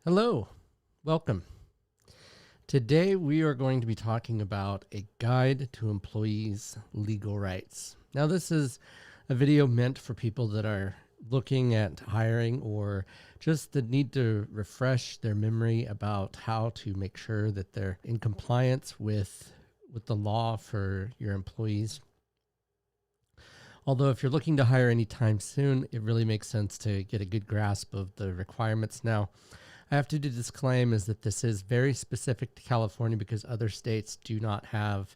Hello, welcome. Today we are going to be talking about a guide to employees' legal rights. Now, this is a video meant for people that are looking at hiring or just the need to refresh their memory about how to make sure that they're in compliance with the law for your employees. Although if you're looking to hire anytime soon, it really makes sense to get a good grasp of the requirements now. I have to disclaim is that this is very specific to California because other states do not have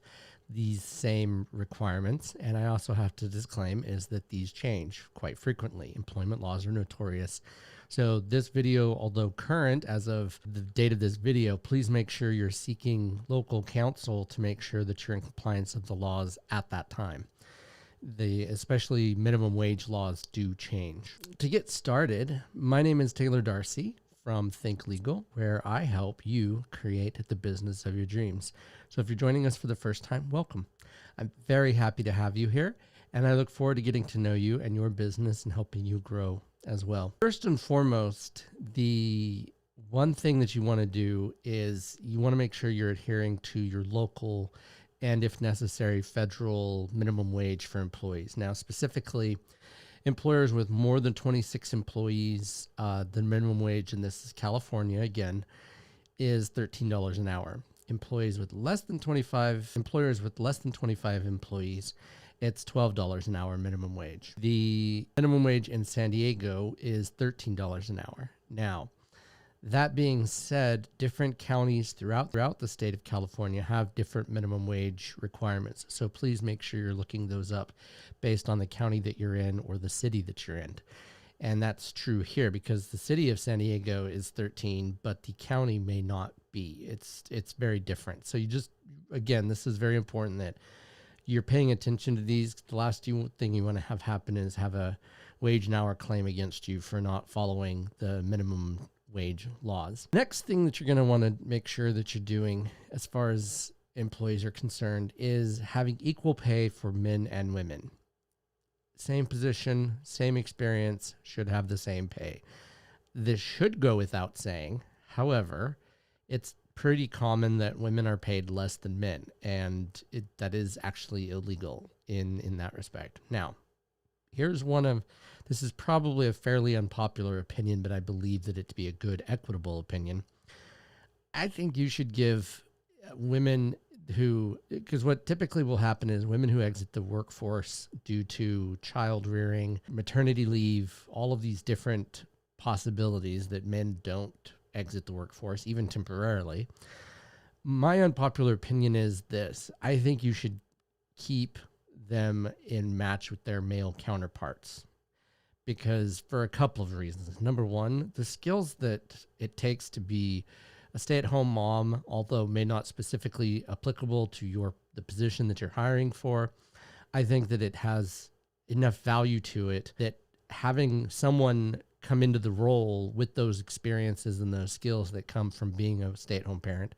these same requirements. And I also have to disclaim is that these change quite frequently. Employment laws are notorious. So this video, although current as of the date of this video, please make sure you're seeking local counsel to make sure that you're in compliance of the laws at that time. Especially minimum wage laws do change. To get started, my name is Taylor Darcy from Think Legal, where I help you create the business of your dreams. So if you're joining us for the first time, welcome. I'm very happy to have you here, and I look forward to getting to know you and your business and helping you grow as well. First and foremost, the one thing that you want to do is you want to make sure you're adhering to your local and, if necessary, federal minimum wage for employees. Now, specifically, employers with more than 26 employees, the minimum wage, and this is California again, is $13 an hour. Employers with less than 25 employees, it's $12 an hour minimum wage. The minimum wage in San Diego is $13 an hour. Now, that being said, different counties throughout the state of California have different minimum wage requirements. So please make sure you're looking those up based on the county that you're in or the city that you're in. And that's true here because the city of San Diego is 13, but the county may not be. It's very different. So again, this is very important that you're paying attention to these. The last thing you want to have happen is have a wage and hour claim against you for not following the minimum wage laws. Next thing that you're going to want to make sure that you're doing as far as employees are concerned is having equal pay for men and women. Same position, same experience, should have the same pay. This should go without saying. However, it's pretty common that women are paid less than men, and that is actually illegal in that respect. Now, this is probably a fairly unpopular opinion, but I believe that it to be a good, equitable opinion. I think you should give women because what typically will happen is women who exit the workforce due to child rearing, maternity leave, all of these different possibilities that men don't exit the workforce, even temporarily. My unpopular opinion is this. I think you should keep them in match with their male counterparts because for a couple of reasons. Number one, the skills that it takes to be a stay-at-home mom, although may not specifically applicable to the position that you're hiring for, I think that it has enough value to it that having someone come into the role with those experiences and those skills that come from being a stay-at-home parent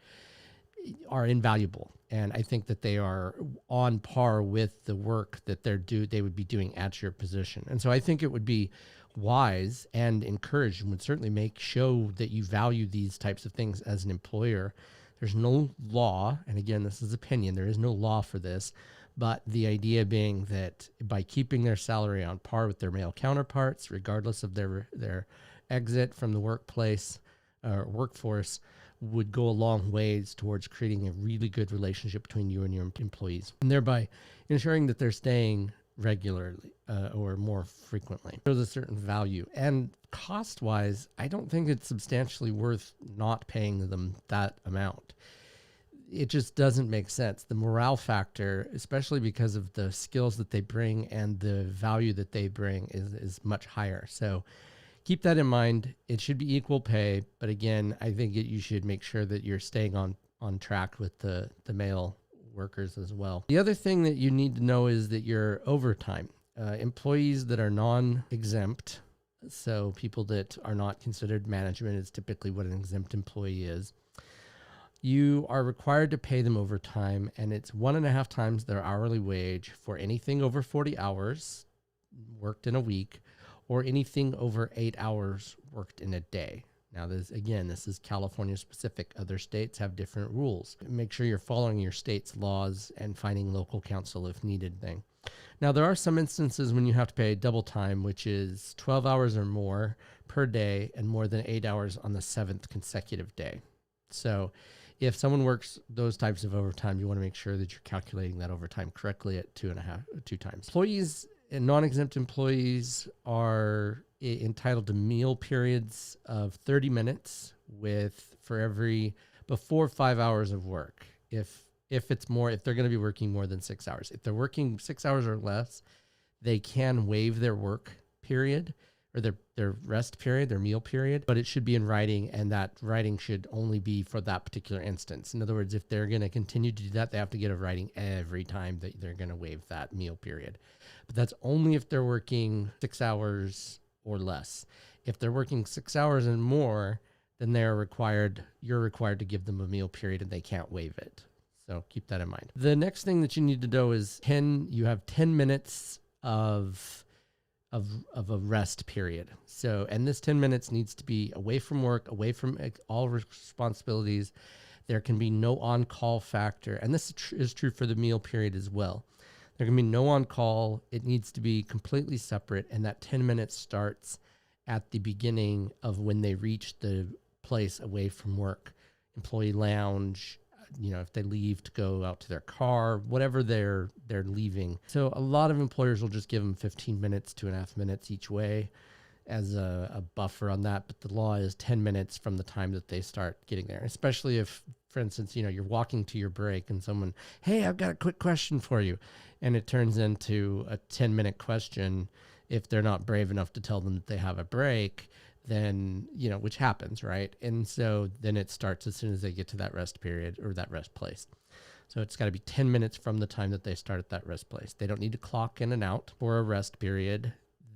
are invaluable. And I think that they are on par with the work that they would be doing at your position. And so I think it would be wise and encouraged and would certainly show that you value these types of things as an employer. There's no law, and again, this is opinion, there is no law for this, but the idea being that by keeping their salary on par with their male counterparts, regardless of their exit from the workplace or workforce, would go a long ways towards creating a really good relationship between you and your employees, and thereby ensuring that they're staying regularly or more frequently. There's a certain value. And cost-wise, I don't think it's substantially worth not paying them that amount. It just doesn't make sense. The morale factor, especially because of the skills that they bring and the value that they bring, is much higher. So keep that in mind. It should be equal pay, but again, I think you should make sure that you're staying on track with the male workers as well. The other thing that you need to know is that your overtime. Employees that are non-exempt, so people that are not considered management is typically what an exempt employee is. You are required to pay them overtime, and it's 1.5 times their hourly wage for anything over 40 hours worked in a week or anything over 8 hours worked in a day. Now, this is California specific. Other states have different rules. Make sure you're following your state's laws and finding local counsel if needed thing. Now, there are some instances when you have to pay double time, which is 12 hours or more per day and more than 8 hours on the 7th consecutive day. So if someone works those types of overtime, you want to make sure that you're calculating that overtime correctly at two times. Employees and non-exempt employees are entitled to meal periods of 30 minutes for every before 5 hours of work. If they're going to be working more than 6 hours. If they're working 6 hours or less, they can waive their work period or their rest period, their meal period, but it should be in writing, and that writing should only be for that particular instance. In other words, if they're going to continue to do that, they have to get a writing every time that they're going to waive that meal period. But that's only if they're working 6 hours or less. If they're working 6 hours and more, then you're required to give them a meal period and they can't waive it. So keep that in mind. The next thing that you need to know is you have 10 minutes of a rest period. So, and this 10 minutes needs to be away from work, away from all responsibilities. There can be no on-call factor. And this is true for the meal period as well. There can be no on-call. It needs to be completely separate. And that 10 minutes starts at the beginning of when they reach the place away from work, employee lounge, if they leave to go out to their car, whatever they're leaving. So a lot of employers will just give them 15 minutes, 2.5 minutes each way as a buffer on that. But the law is 10 minutes from the time that they start getting there, especially if, for instance, you're walking to your break and someone, hey, I've got a quick question for you. And it turns into a 10-minute question. If they're not brave enough to tell them that they have a break, then, which happens, right? And so then it starts as soon as they get to that rest period or that rest place. So it's got to be 10 minutes from the time that they start at that rest place. They don't need to clock in and out for a rest period.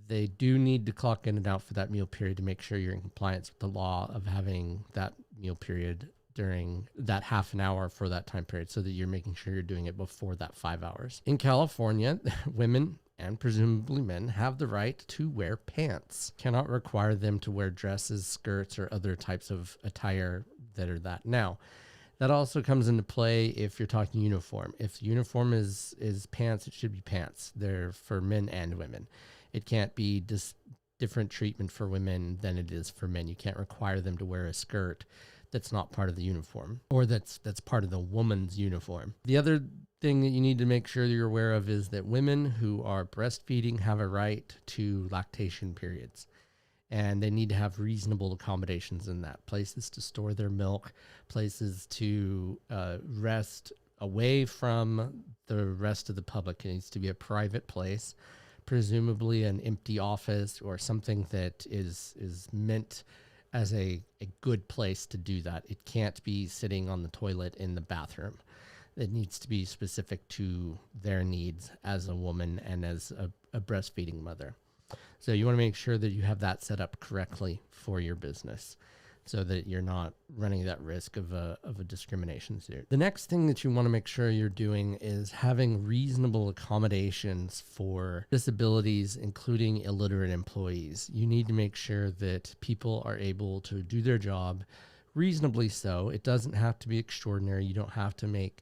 They do need to clock in and out for that meal period to make sure you're in compliance with the law of having that meal period during that half an hour for that time period, so that you're making sure you're doing it before that 5 hours. In California, women and presumably men have the right to wear pants. Cannot require them to wear dresses, skirts, or other types of attire that are that. Now, that also comes into play if you're talking uniform. If uniform is pants, it should be pants. They're for men and women. It can't be different treatment for women than it is for men. You can't require them to wear a skirt that's not part of the uniform, or that's part of the woman's uniform. The other thing that you need to make sure that you're aware of is that women who are breastfeeding have a right to lactation periods, and they need to have reasonable accommodations in that. Places to store their milk, places to rest away from the rest of the public. It needs to be a private place, presumably an empty office or something that is meant as a good place to do that. It can't be sitting on the toilet in the bathroom. It needs to be specific to their needs as a woman and as a breastfeeding mother. So you want to make sure that you have that set up correctly for your business, so that you're not running that risk of a discrimination suit. The next thing that you want to make sure you're doing is having reasonable accommodations for disabilities, including illiterate employees. You need to make sure that people are able to do their job reasonably so. It doesn't have to be extraordinary. You don't have to make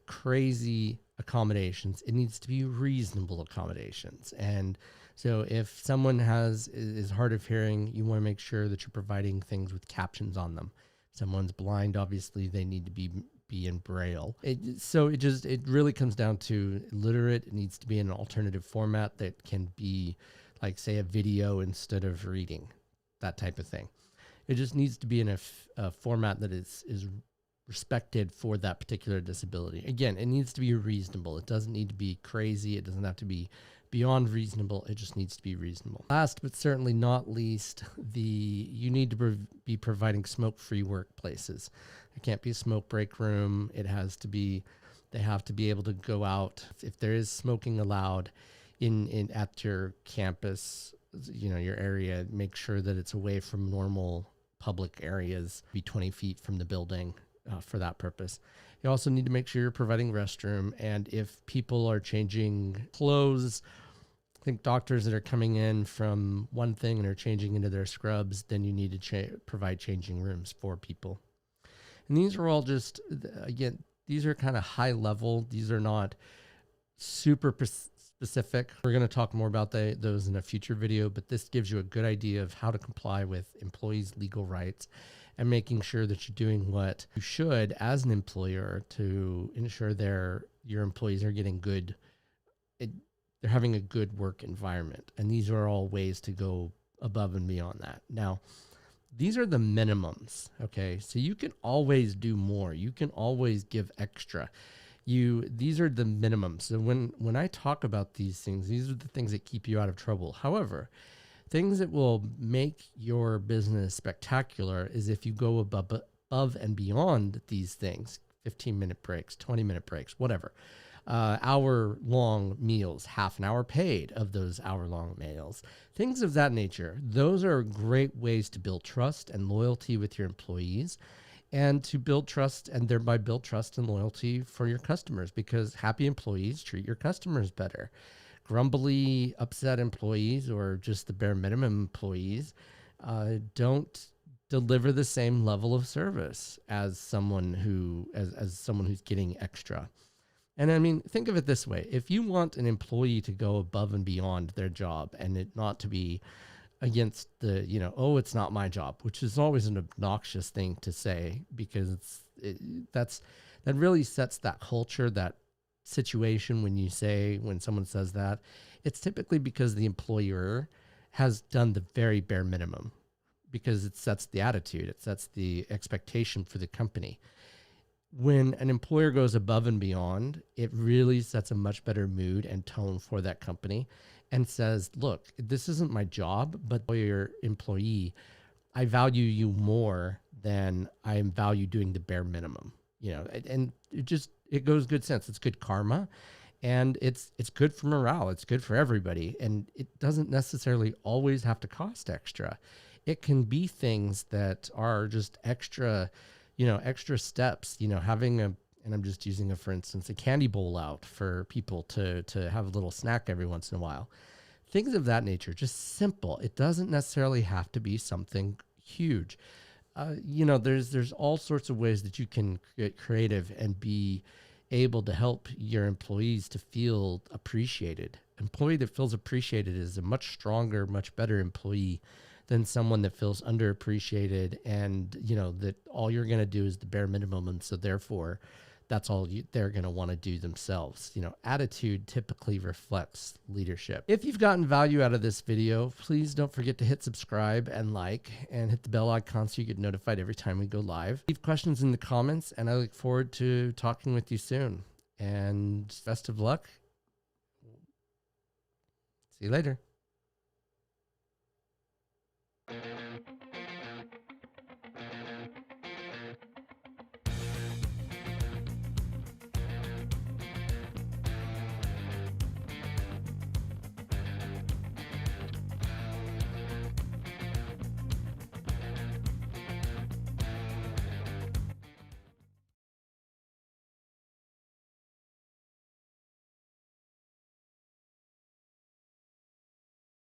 crazy accommodations. It needs to be reasonable accommodations. And so if someone is hard of hearing, you want to make sure that you're providing things with captions on them. If someone's blind, obviously they need to be in Braille. It really comes down to literate. It needs to be in an alternative format that can be like, say, a video instead of reading, that type of thing. It just needs to be in a format that is respected for that particular disability. Again, it needs to be reasonable. It doesn't need to be crazy. It doesn't have to be beyond reasonable. It just needs to be reasonable. Last but certainly not least, you need to be providing smoke-free workplaces. There can't be a smoke break room. They have to be able to go out. If there is smoking allowed at your campus, your area, make sure that it's away from normal public areas, be 20 feet from the building for that purpose. You also need to make sure you're providing restroom, and if people are changing clothes, think doctors that are coming in from one thing and are changing into their scrubs, then you need to provide changing rooms for people. And these are all just, again, these are kind of high level. These are not super specific. We're going to talk more about those in a future video, but this gives you a good idea of how to comply with employees' legal rights and making sure that you're doing what you should as an employer to ensure your employees are getting good, they're having a good work environment. And these are all ways to go above and beyond that. Now, these are the minimums, okay? So you can always do more. You can always give extra. These are the minimums. So when I talk about these things, these are the things that keep you out of trouble. However, things that will make your business spectacular is if you go above and beyond these things, 15-minute breaks, 20-minute breaks, whatever. Hour-long meals, half an hour paid of those hour-long meals, things of that nature. Those are great ways to build trust and loyalty with your employees and to build trust and thereby build trust and loyalty for your customers, because happy employees treat your customers better. Grumbly, upset employees or just the bare minimum employees don't deliver the same level of service as someone who's getting extra. And I mean, think of it this way. If you want an employee to go above and beyond their job and it not to be against the, oh, it's not my job, which is always an obnoxious thing to say, because that really sets that culture, that situation. When someone says that, it's typically because the employer has done the very bare minimum, because it sets the attitude, it sets the expectation for the company. When an employer goes above and beyond, it really sets a much better mood and tone for that company and says, look, this isn't my job, but your employee, I value you more than I value doing the bare minimum, and it goes good sense. It's good karma, and it's good for morale. It's good for everybody. And it doesn't necessarily always have to cost extra. It can be things that are just extra steps, having and I'm just using for instance, a candy bowl out for people to have a little snack every once in a while. Things of that nature, just simple. It doesn't necessarily have to be something huge. There's all sorts of ways that you can get creative and be able to help your employees to feel appreciated. Employee that feels appreciated is a much stronger, much better employee than someone that feels underappreciated and, that all you're going to do is the bare minimum. And so therefore, that's all they're going to want to do themselves. Attitude typically reflects leadership. If you've gotten value out of this video, please don't forget to hit subscribe and like, and hit the bell icon so you get notified every time we go live. Leave questions in the comments, and I look forward to talking with you soon. And best of luck. See you later.